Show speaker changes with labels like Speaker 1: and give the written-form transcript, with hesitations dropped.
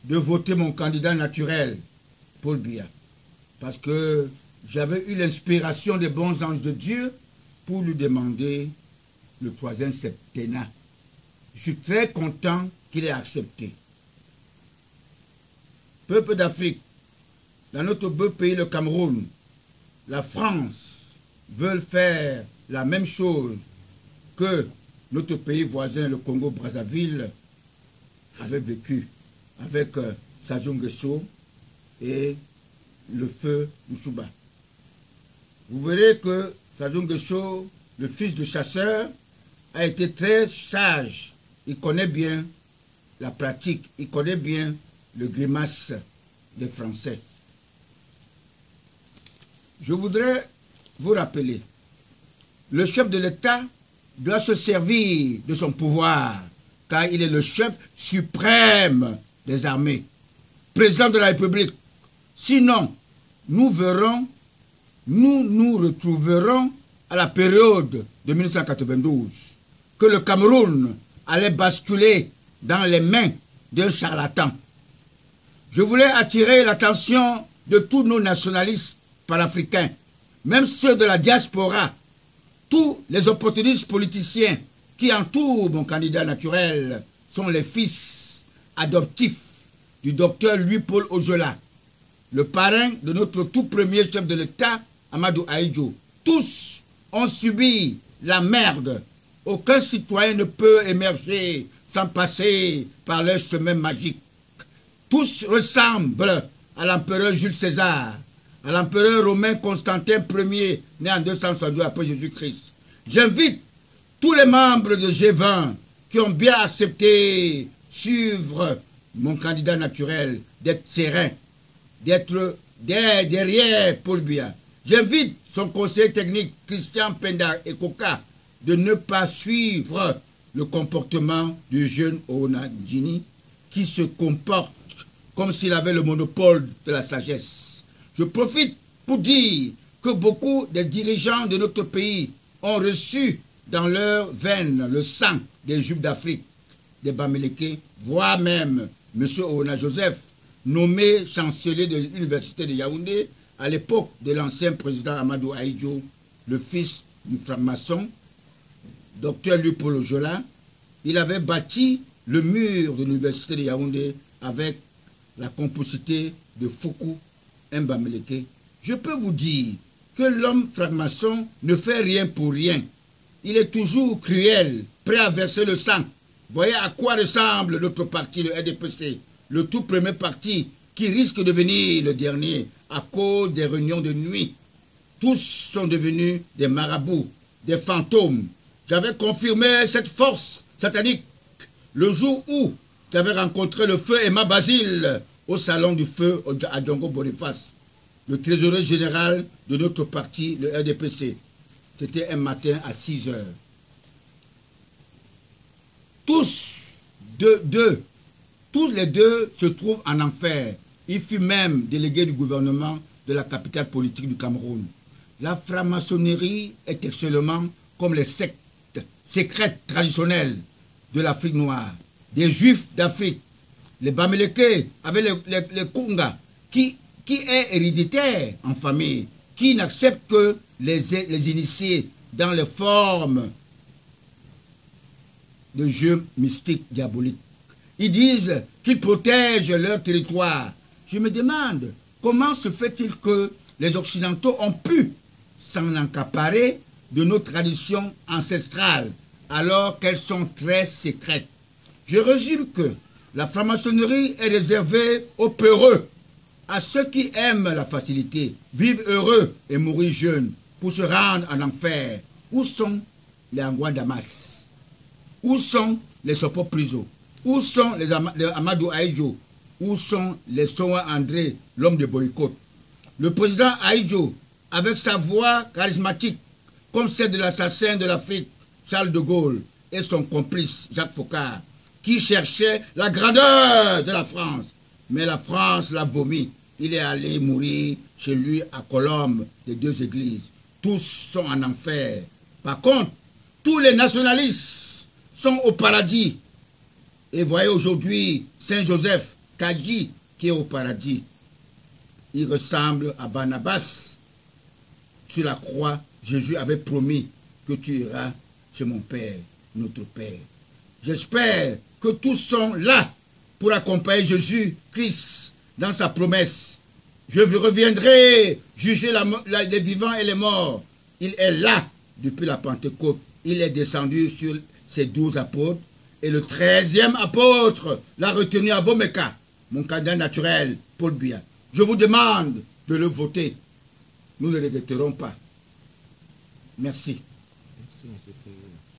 Speaker 1: de voter mon candidat naturel, Paul Biya. Parce que j'avais eu l'inspiration des bons anges de Dieu pour lui demander le 3e septennat. Je suis très content qu'il ait accepté. Peuple d'Afrique, dans notre beau pays, le Cameroun, la France veulent faire la même chose que notre pays voisin, le Congo-Brazzaville, avait vécu avec Sassou Nguesso et le feu Nsouba. Vous verrez que Sassou Nguesso, le fils de chasseur, a été très sage. Il connaît bien la pratique, il connaît bien le grimace des Français. Je voudrais vous rappeler, le chef de l'État doit se servir de son pouvoir, car il est le chef suprême des armées, président de la République. Sinon, nous nous retrouverons à la période de 1992, que le Cameroun allait basculer dans les mains d'un charlatan. Je voulais attirer l'attention de tous nos nationalistes panafricains, même ceux de la diaspora, tous les opportunistes politiciens qui entourent mon candidat naturel sont les fils adoptifs du docteur Louis-Paul Ojola, le parrain de notre tout premier chef de l'État, Amadou Ahidjo. Tous ont subi la merde. Aucun citoyen ne peut émerger sans passer par leur chemin magique. Tous ressemblent à l'empereur Jules César, à l'empereur romain Constantin Ier, né en 262 après Jésus-Christ. J'invite tous les membres de G20 qui ont bien accepté suivre mon candidat naturel, d'être serein, d'être derrière Paul Biya. J'invite son conseiller technique, Christian Penda Ekoka, de ne pas suivre le comportement du jeune Onadjini qui se comporte comme s'il avait le monopole de la sagesse. Je profite pour dire que beaucoup des dirigeants de notre pays ont reçu dans leurs veines le sang des Juifs d'Afrique, des Bamileke, voire même M. Oona Joseph, nommé chancelier de l'université de Yaoundé à l'époque de l'ancien président Amadou Ahidjo, le fils du franc-maçon, docteur Louis-Paul Ojola. Il avait bâti le mur de l'université de Yaoundé avec la complicité de Foukou Mbamileke. Je peux vous dire que l'homme franc-maçon ne fait rien pour rien. Il est toujours cruel, prêt à verser le sang. Voyez à quoi ressemble notre parti, le RDPC, le tout premier parti qui risque de devenir le dernier à cause des réunions de nuit. Tous sont devenus des marabouts, des fantômes. J'avais confirmé cette force satanique le jour où j'avais rencontré le feu Emma Basile au salon du feu à Djongo Boniface, le trésorier général de notre parti, le RDPC. C'était un matin à 6 heures. Tous les deux se trouvent en enfer. Il fut même délégué du gouvernement de la capitale politique du Cameroun. La franc-maçonnerie est actuellement comme les sectes secrètes traditionnelles de l'Afrique noire, des Juifs d'Afrique, les Bamileke avec les Kunga, qui est héréditaire en famille, qui n'acceptent que les initiés dans les formes de jeux mystiques diaboliques. Ils disent qu'ils protègent leur territoire. Je me demande comment se fait-il que les Occidentaux ont pu s'en accaparer de nos traditions ancestrales alors qu'elles sont très secrètes. Je résume que la franc-maçonnerie est réservée aux peureux, à ceux qui aiment la facilité, vivent heureux et mourir jeunes pour se rendre en enfer. Où sont les Angouan Damas? Où sont les Sopo Priso? Où sont les Amadou Ahidjo? Où sont les Sowa André, l'homme de boycott? Le président Ahidjo, avec sa voix charismatique, comme celle de l'assassin de l'Afrique, Charles de Gaulle, et son complice, Jacques Foccart, qui cherchait la grandeur de la France. Mais la France l'a vomi. Il est allé mourir chez lui à Colombes, les deux églises. Tous sont en enfer. Par contre, tous les nationalistes sont au paradis. Et voyez aujourd'hui Saint-Joseph Kagi qui est au paradis. Il ressemble à Barnabas. Sur la croix, Jésus avait promis que tu iras chez mon Père, notre Père. J'espère que tous sont là pour accompagner Jésus-Christ dans sa promesse. Je reviendrai juger les vivants et les morts. Il est là depuis la Pentecôte. Il est descendu sur ses 12 apôtres. Et le 13e apôtre l'a retenu à Vomeka, mon candidat naturel, Paul Biya. Je vous demande de le voter. Nous ne le regretterons pas. Merci.
Speaker 2: Merci, monsieur.